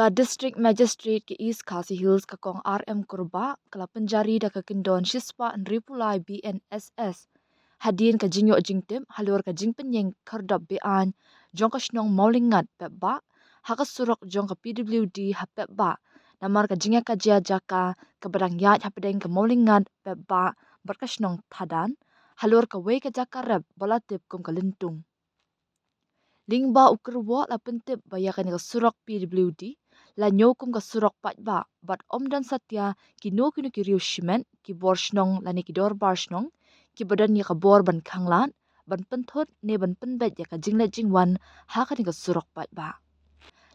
Ka District Magistrate ke East Khasi Hills ka kong RM Kurba kala penjari da ka kindon shispa nripulai BNSS hadin ka jingyo jingtim halur ka jingpenyeng kardab bean jong ka shnong maulingat pebba haka surok jong ka PWD hapebba namar ka jingya ka jia jaka ka badang yat hapedeng ka maulingat pebba berkashnong tadan halur ka wei ka jaka rep balatip kum ka lintung lingba ukerwo la pentip bayakan ka surok PWD la nyokum ka surok patba bat omdan satya kino kino ki riu shimen ki borshnong la ne ki dor barshnong ki badan ya ka bor ban khanglan ban penthot ne ban penbet ya ka jingla jingwan ha ka ni ka surok patba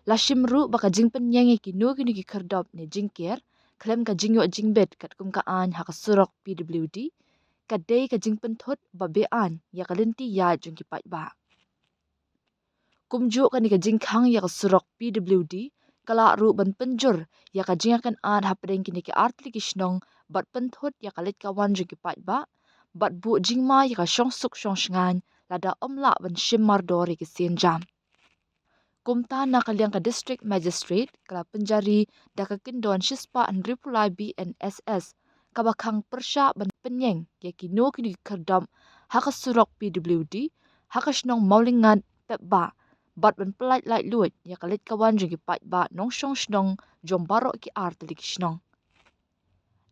la shimru baka jingpen yange kino kino ki kardop ne jingker klem ka jingyo jingbet kat kum ka an ha ka surok PWD ka dei ka jingpen thot ba bean ya ka linti ya jong ki patba kumju kan ni ka jingkhang ya ka surok PWD kala ru ban penjur ya ka jingakan an hapdeng kini ki artli kishnong bat penthot ya ka lit kawan jong ki patba bat bu jingma ya ka shong suk shong shngan lada omla ban shimmar dori ki senjam kumta na kalyang ka district magistrate kala penjari da ka kindon shispa nripulai BNSS kabakhang persha ban penyeng ya kino kini ki kardam haka surok PWD haka shnong maulingan pebba bat ban pelait lait luit ya kalit kawan jong ki patba nong shong shnong jong barok ki artlik shnong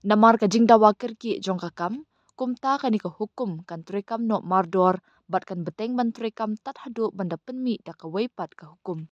namar ka jingda wakir ki jong ka kam kumta kani ka hukum kan trekam no mardor bat kan beteng ban trekam tat hadu banda penmi da ka weipat ka hukum